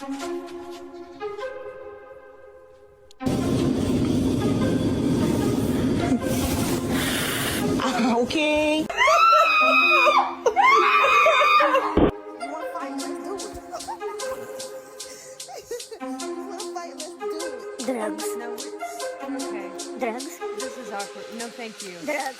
Okay. Drugs. No. Okay. Drugs. This is awkward. No, thank you. Drugs.